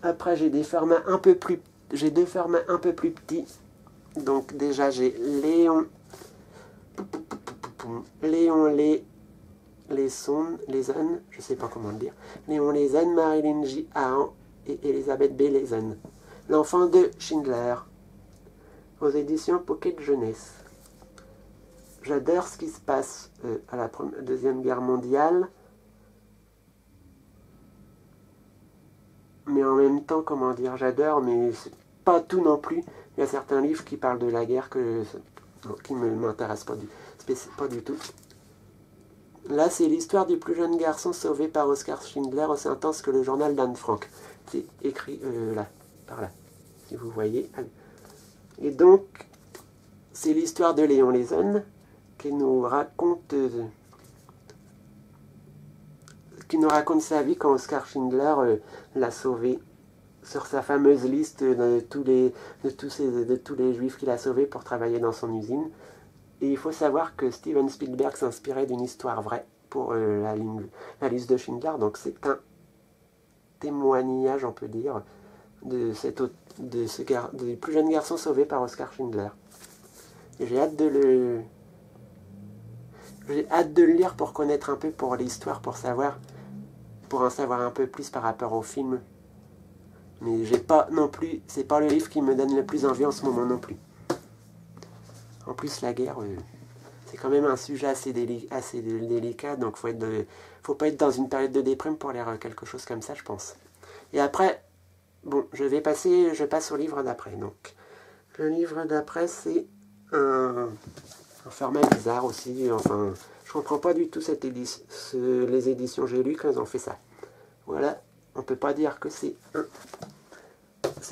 Après, j'ai des formats un peu plus... J'ai deux formats un peu plus petits. Donc déjà, j'ai Léon... Léon Leeson, je sais pas comment le dire. Léon Leeson, Marilyn J. Ahan et Elisabeth B. Leeson. L'enfant de Schindler. Aux éditions Pocket Jeunesse. J'adore ce qui se passe à la Deuxième Guerre mondiale. Mais en même temps, comment dire, j'adore, mais c'est pas tout non plus. Il y a certains livres qui parlent de la guerre qui ne m'intéressent pas du tout. Là, c'est l'histoire du plus jeune garçon sauvé par Oskar Schindler, aussi intense que le journal d'Anne Frank. C'est écrit là, par là, si vous voyez. Et donc, c'est l'histoire de Léon Leeson qui nous raconte sa vie quand Oskar Schindler l'a sauvé sur sa fameuse liste de tous les juifs qu'il a sauvés pour travailler dans son usine. Et il faut savoir que Steven Spielberg s'inspirait d'une histoire vraie pour la liste de Schindler. Donc c'est un témoignage, on peut dire, du plus jeune garçon sauvé par Oskar Schindler. J'ai hâte de le lire pour connaître un peu pour l'histoire, pour en savoir un peu plus par rapport au film. Mais j'ai pas non plus, c'est pas le livre qui me donne le plus envie en ce moment non plus. En plus, la guerre, c'est quand même un sujet assez délicat, donc faut pas être dans une période de déprime pour lire quelque chose comme ça, je pense. Et après, bon, je passe au livre d'après. Donc, le livre d'après, c'est un format bizarre aussi. Enfin, je comprends pas du tout les éditions J'ai lu quand ils ont fait ça. Voilà, on peut pas dire que c'est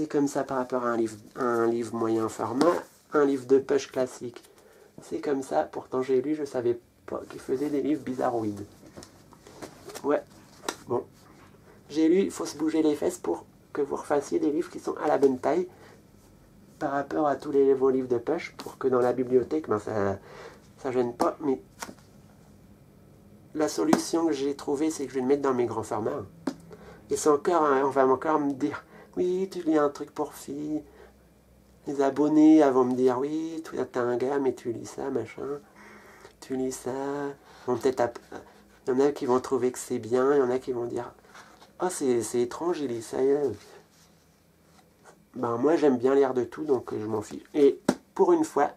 comme ça par rapport à un livre moyen format. Un livre de poche classique, c'est comme ça. Pourtant j'ai lu, je savais pas qu'ils faisaient des livres bizarroïdes. Ouais, bon. J'ai lu, il faut se bouger les fesses pour que vous refassiez des livres qui sont à la bonne taille par rapport à tous vos livres de poche, pour que dans la bibliothèque, ben ça gêne pas. Mais la solution que j'ai trouvée, c'est que je vais le mettre dans mes grands formats. Et c'est encore, on va encore me dire, oui, tu lis un truc pour filles. Les abonnés vont me dire, oui, t'as un gars, mais tu lis ça, machin. Tu lis ça. Bon, peut-être, il y en a qui vont trouver que c'est bien, il y en a qui vont dire, oh, c'est étrange, il lit ça. Ben, moi, j'aime bien lire de tout, donc je m'en fiche. Et pour une fois,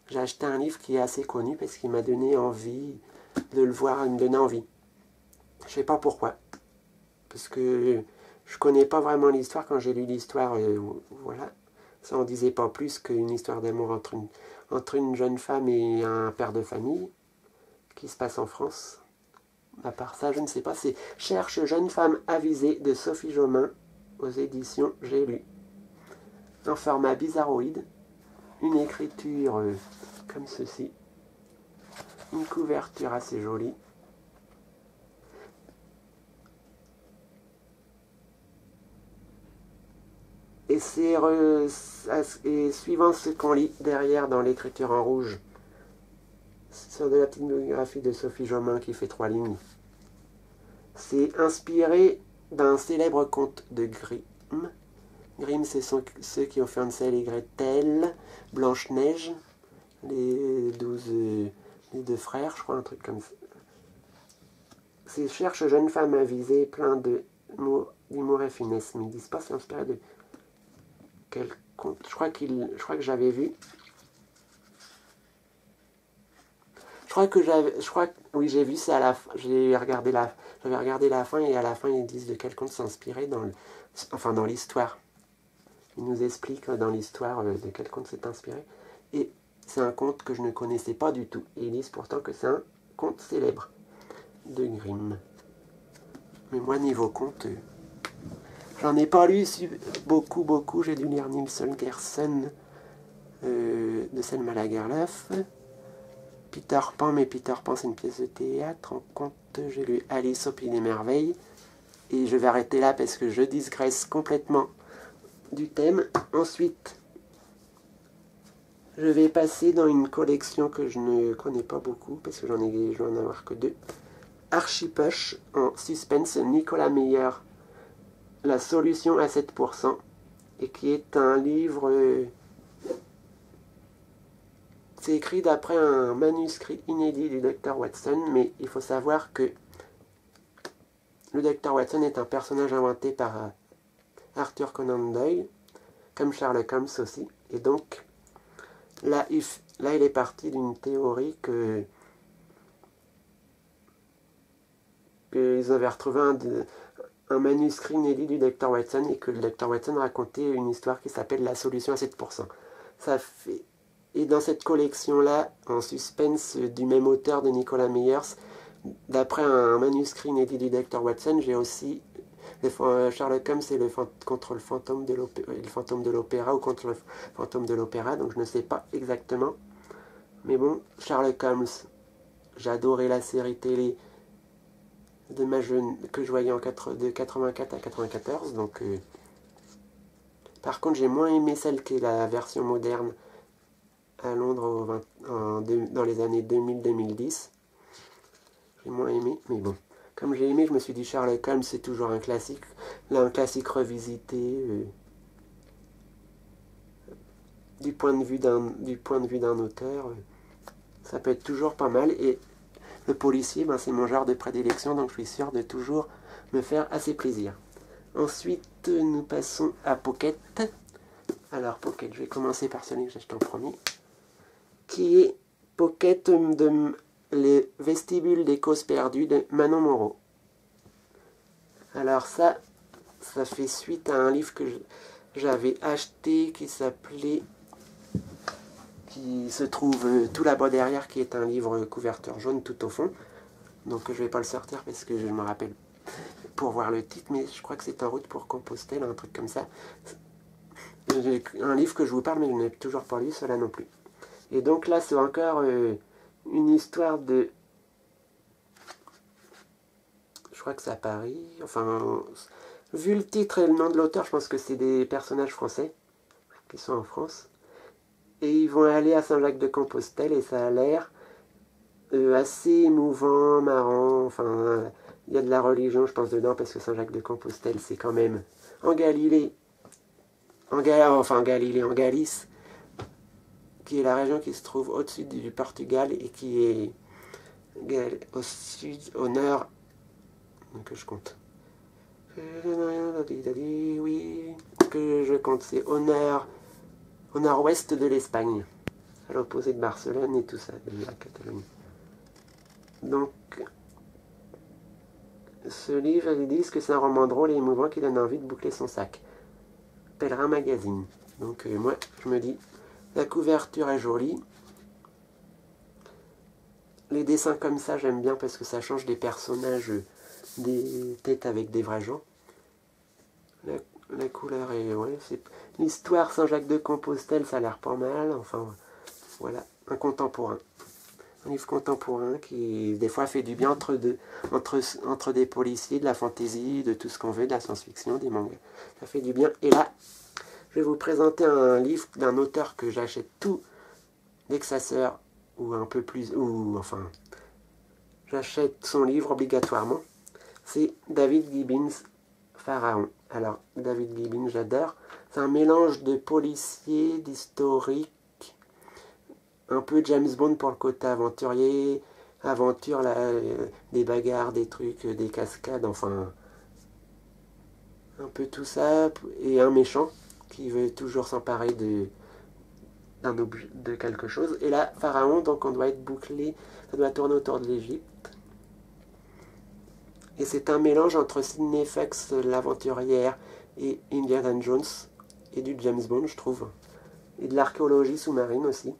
j'ai acheté un livre qui est assez connu parce qu'il m'a donné envie de le voir, il me donnait envie. Je sais pas pourquoi. Parce que je connais pas vraiment l'histoire. Quand j'ai lu l'histoire, voilà. Ça en disait pas plus qu'une histoire d'amour entre une jeune femme et un père de famille qui se passe en France. À part ça, je ne sais pas. C'est Cherche jeune femme avisée de Sophie Jomain aux éditions J'ai lu. Un format bizarroïde, une écriture comme ceci, une couverture assez jolie. Et suivant ce qu'on lit derrière dans l'écriture en rouge, sur de la petite biographie de Sophie Jomain qui fait 3 lignes. C'est inspiré d'un célèbre conte de Grimm. Grimm, c'est ceux qui ont fait Hansel et Gretel, Blanche-Neige, les 2 frères, je crois, un truc comme ça. C'est Cherche jeune femme avisée, plein d'humour et finesse. Mais ils disent pas c'est inspiré de quel conte. Je crois que j'avais vu. Oui, j'ai vu ça à la fin. J'avais regardé la fin et à la fin ils disent de quel conte s'inspirer dans l'histoire. Ils nous expliquent dans l'histoire de quel conte c'est inspiré. Et c'est un conte que je ne connaissais pas du tout. Et ils disent pourtant que c'est un conte célèbre de Grimm. Mais moi, niveau conte, j'en ai pas lu beaucoup. J'ai dû lire Nils Holgersson de Selma Lagerlöf. Peter Pan, mais Peter Pan c'est une pièce de théâtre. En conte, j'ai lu Alice au Pays des Merveilles. Et je vais arrêter là parce que je digresse complètement du thème. Ensuite, je vais passer dans une collection que je ne connais pas beaucoup parce que je vais en avoir que 2. Archie Push en suspense, Nicolas Meyer La solution à 7%, et qui est un livre... c'est écrit d'après un manuscrit inédit du Dr Watson, mais il faut savoir que le Dr Watson est un personnage inventé par Arthur Conan Doyle, comme Sherlock Holmes aussi, et donc là il est parti d'une théorie qu'ils avaient retrouvé un manuscrit inédit du Dr Watson et que le Dr Watson racontait une histoire qui s'appelle La solution à 7%. Ça fait... Et dans cette collection-là, en suspense du même auteur de Nicolas Meyers, d'après un manuscrit inédit du Dr Watson, j'ai aussi Sherlock Holmes et contre le fantôme de l'opéra ou contre le fantôme de l'opéra, donc je ne sais pas exactement. Mais bon, Sherlock Holmes, j'adorais la série télé de ma jeune, que je voyais de 84 à 94, donc par contre j'ai moins aimé celle qui est la version moderne à Londres dans les années 2000-2010. J'ai moins aimé, mais bon. Comme j'ai aimé, je me suis dit Sherlock Holmes, c'est toujours un classique. Là, un classique revisité du point de vue d'un auteur. Ça peut être toujours pas mal. Et le policier, ben, c'est mon genre de prédilection, donc je suis sûr de toujours me faire assez plaisir. Ensuite, nous passons à Pocket. Alors, Pocket, je vais commencer par celui que j'ai acheté en premier, qui est Pocket de Les vestibules des causes perdues de Manon Moreau. Alors ça fait suite à un livre que j'avais acheté qui se trouve tout là-bas derrière, qui est un livre couverture jaune tout au fond. Donc je vais pas le sortir parce que je me rappelle pour voir le titre, mais je crois que c'est En route pour Compostelle, un truc comme ça. Un livre que je vous parle, mais je n'ai toujours pas lu, cela non plus. Et donc là, c'est encore une histoire de... Je crois que c'est à Paris. Enfin, vu le titre et le nom de l'auteur, je pense que c'est des personnages français qui sont en France. Et ils vont aller à Saint-Jacques-de-Compostelle et ça a l'air assez émouvant, marrant. Enfin, il y a de la religion, je pense, dedans, parce que Saint-Jacques-de-Compostelle, c'est quand même en Galilée. En Galice, qui est la région qui se trouve au-dessus du Portugal et qui est au sud, au nord. Que je compte. Oui, que je compte, c'est au nord-ouest de l'Espagne, à l'opposé de Barcelone et tout ça, de la Catalogne. Donc, ce livre, ils disent que c'est un roman drôle et émouvant qui donne envie de boucler son sac. Pèlerin Magazine. Donc, moi, je me dis, la couverture est jolie. Les dessins comme ça, j'aime bien parce que ça change des personnages, des têtes avec des vrais gens. La couleur est... Ouais, l'histoire Saint-Jacques-de-Compostelle, ça a l'air pas mal. Enfin, voilà, un contemporain. Un livre contemporain qui, des fois, fait du bien entre des policiers, de la fantaisie, de tout ce qu'on veut, de la science-fiction, des mangas. Ça fait du bien. Et là, je vais vous présenter un livre d'un auteur que j'achète tout dès que ça sort, ou un peu plus... ou enfin, j'achète son livre obligatoirement. C'est David Gibbons, Pharaon. Alors, David Gibbons, j'adore. C'est un mélange de policier, d'historique, un peu James Bond pour le côté aventurier, aventure, là, des bagarres, des trucs, des cascades, enfin, un peu tout ça, et un méchant qui veut toujours s'emparer de quelque chose. Et là, Pharaon, donc on doit être bouclé, ça doit tourner autour de l'Égypte. Et c'est un mélange entre Sidney Fox, l'aventurière, et Indiana Jones, et du James Bond, je trouve. Et de l'archéologie sous-marine aussi,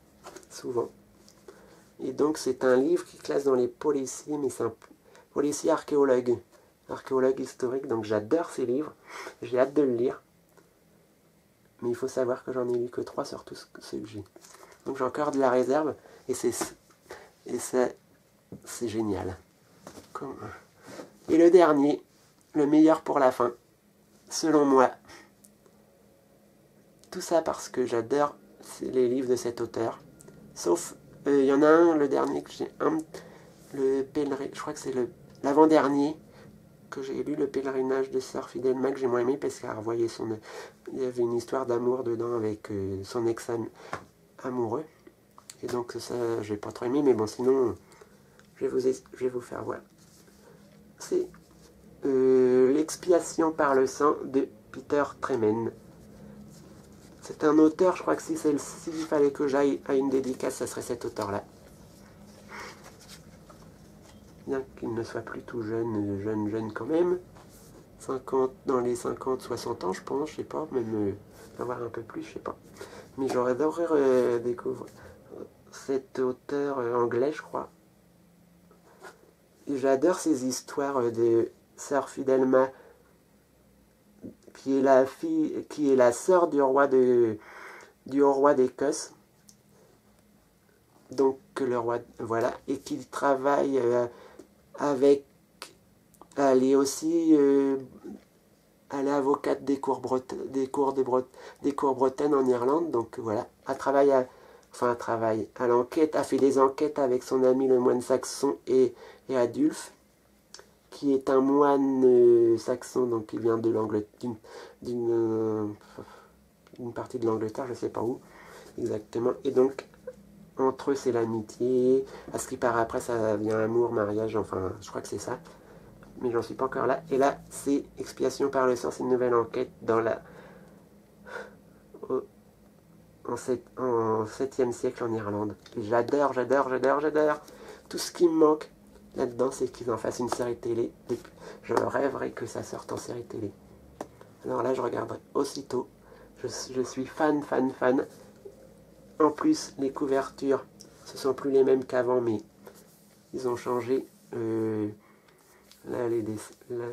souvent. Et donc c'est un livre qui classe dans les policiers, mais c'est un policier archéologue historique, donc j'adore ces livres, j'ai hâte de le lire. Mais il faut savoir que j'en ai lu que 3 sur tous ceux que j'ai. Donc j'ai encore de la réserve, et c'est génial. Et le dernier, le meilleur pour la fin, selon moi. Tout ça parce que j'adore les livres de cet auteur. Sauf, il y en a un, le dernier que j'ai, le pèlerin, je crois que c'est l'avant-dernier, que j'ai lu, Le pèlerinage de Sœur Fidelma, que j'ai moins aimé parce qu'elle revoyait il y avait une histoire d'amour dedans avec son ex-amoureux. Et donc ça, j'ai pas trop aimé, mais bon, sinon, je vais vous faire voir. C'est L'expiation par le sang de Peter Tremen. C'est un auteur, je crois que si s'il fallait que j'aille à une dédicace, ça serait cet auteur-là. Bien qu'il ne soit plus tout jeune quand même. 50, dans les 50-60 ans, je pense, je sais pas, même avoir un peu plus, je sais pas. Mais j'aurais adoré découvrir cet auteur anglais, je crois. J'adore ces histoires de Sœur Fidelma, qui est la sœur du roi d'Écosse. Donc le roi, voilà, et qui travaille avec, elle est aussi, elle est avocate des cours bretonnes en Irlande, donc voilà, elle travaille, à l'enquête, a fait des enquêtes avec son ami le moine saxon et Adulphe, qui est un moine saxon, donc qui vient de l'Angleterre, d'une partie de l'Angleterre, je ne sais pas où exactement, et donc entre eux c'est l'amitié, à ce qui part après ça vient amour, mariage, enfin je crois que c'est ça, mais j'en suis pas encore là, et là c'est Expiation par le sang, c'est une nouvelle enquête dans en 7e siècle en Irlande. J'adore. Tout ce qui me manque là-dedans, c'est qu'ils en fassent une série télé. Je rêverais que ça sorte en série télé. Alors là, je regarderai aussitôt. Je suis fan. En plus, les couvertures, ce sont plus les mêmes qu'avant, mais ils ont changé. Là,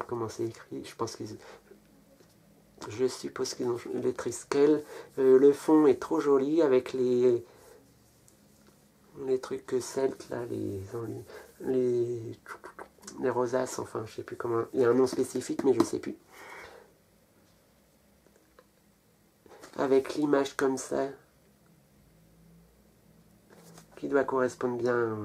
comment c'est écrit? Je suppose qu'ils ont les trisquelles. Le fond est trop joli avec les trucs celtes, là, les rosaces, enfin, je sais plus comment. Il y a un nom spécifique, mais je sais plus. Avec l'image comme ça, qui doit correspondre bien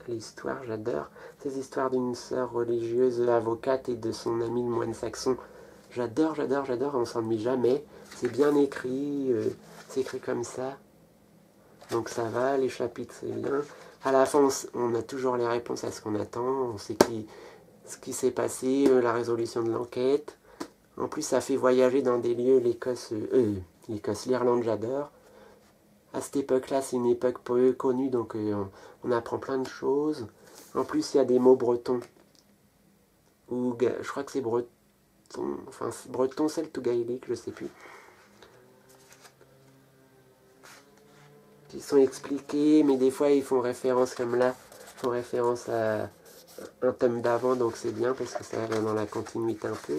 à l'histoire, j'adore. Ces histoires d'une sœur religieuse avocate et de son ami le moine saxon. J'adore, on s'ennuie jamais. C'est bien écrit, c'est écrit comme ça. Donc ça va, les chapitres c'est bien. À la fin, on a toujours les réponses à ce qu'on attend. On sait ce qui s'est passé, la résolution de l'enquête. En plus, ça fait voyager dans des lieux, l'Irlande, j'adore. À cette époque-là, c'est une époque peu connue, donc on apprend plein de choses. En plus, il y a des mots bretons. Je crois que c'est breton, enfin breton, celte ou gaélique, je sais plus. Qui sont expliqués, mais des fois ils font référence comme là, ils font référence à un tome d'avant, donc c'est bien parce que ça va dans la continuité un peu.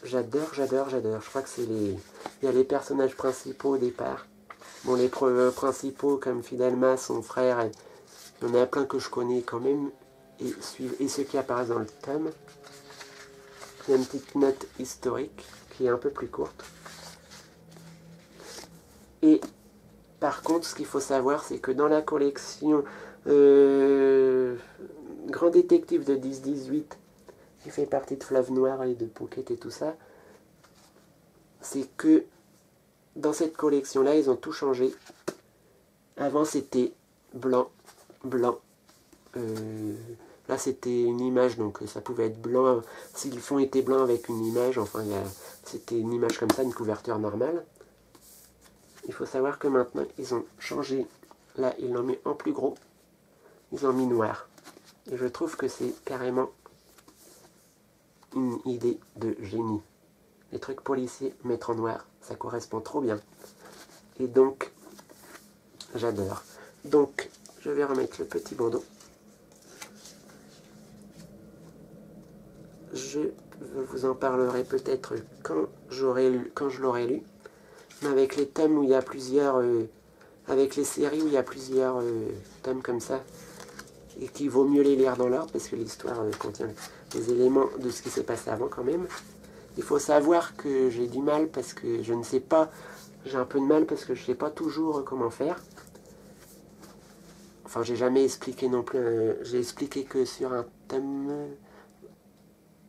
J'adore. Je crois que il y a les personnages principaux au départ. Bon, les principaux comme Fidelma, son frère, il y en a plein que je connais quand même, et ceux qui apparaissent dans le tome. Il y a une petite note historique qui est un peu plus courte. Et par contre, ce qu'il faut savoir, c'est que dans la collection Grand Détective de 10-18, qui fait partie de Fleuve Noir et de Pocket et tout ça, c'est que dans cette collection-là, ils ont tout changé. Avant, c'était blanc. Là, c'était une image, donc ça pouvait être blanc. Si le fond était blanc avec une image, enfin, c'était une image comme ça, une couverture normale. Il faut savoir que maintenant, ils ont changé. Là, ils l'ont mis en plus gros. Ils ont mis noir. Et je trouve que c'est carrément une idée de génie. Les trucs policiers, mettre en noir, ça correspond trop bien. Et donc, j'adore. Donc, je vais remettre le petit bandeau. Je vous en parlerai peut-être quand je l'aurai lu. Mais avec les tomes où il y a plusieurs... avec les séries où il y a plusieurs tomes comme ça, et qu'il vaut mieux les lire dans l'ordre, parce que l'histoire contient des éléments de ce qui s'est passé avant quand même. Il faut savoir que j'ai du mal, parce que je ne sais pas... J'ai un peu de mal parce que je ne sais pas toujours comment faire. Enfin, j'ai jamais expliqué non plus. J'ai expliqué que sur un thème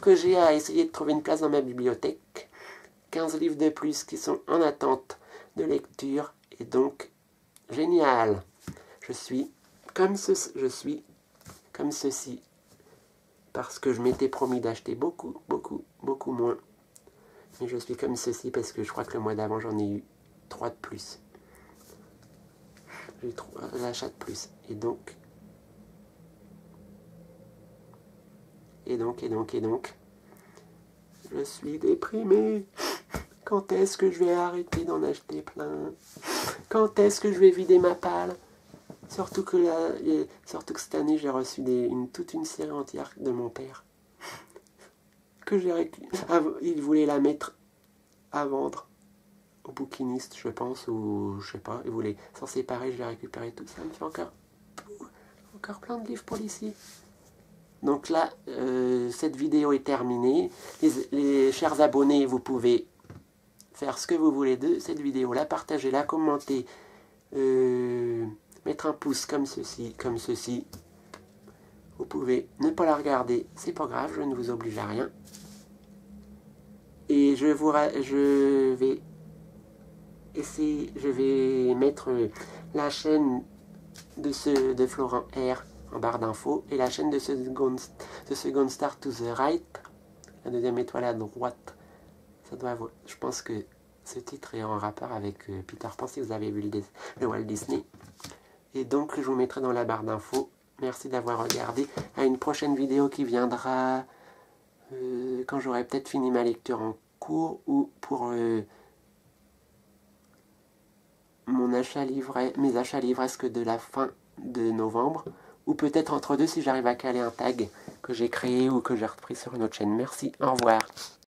livres que j'ai à essayer de trouver une place dans ma bibliothèque. 15 livres de plus qui sont en attente de lecture. Et donc, génial. Je suis comme ceci. Parce que je m'étais promis d'acheter beaucoup moins. Mais je suis comme ceci parce que je crois que le mois d'avant, j'en ai eu 3 de plus. J'ai eu 3 achats de plus. Et donc, je suis déprimé. Quand est-ce que je vais arrêter d'en acheter plein? Quand est-ce que je vais vider ma palle? Surtout que cette année, j'ai reçu toute une série entière de mon père. Il voulait la mettre à vendre au bouquiniste, je pense, ou je sais pas. Il voulait s'en séparer, je l'ai récupéré tout. Ça me fait encore plein de livres policiers. Donc là, cette vidéo est terminée. Les chers abonnés, vous pouvez faire ce que vous voulez de cette vidéo-là. Partagez-la, commentez, mettre un pouce comme ceci. Vous pouvez ne pas la regarder, c'est pas grave, je ne vous oblige à rien. Et je vais mettre la chaîne de Florent R en barre d'infos et la chaîne de Second Star to the Right, la deuxième étoile à droite. Je pense que ce titre est en rapport avec Peter Pan si vous avez vu le Walt Disney. Et donc je vous mettrai dans la barre d'infos. Merci d'avoir regardé. À une prochaine vidéo qui viendra quand j'aurai peut-être fini ma lecture en cours ou pour mes achats livresques de la fin de novembre. Ou peut-être entre deux si j'arrive à caler un tag que j'ai créé ou que j'ai repris sur une autre chaîne. Merci, au revoir.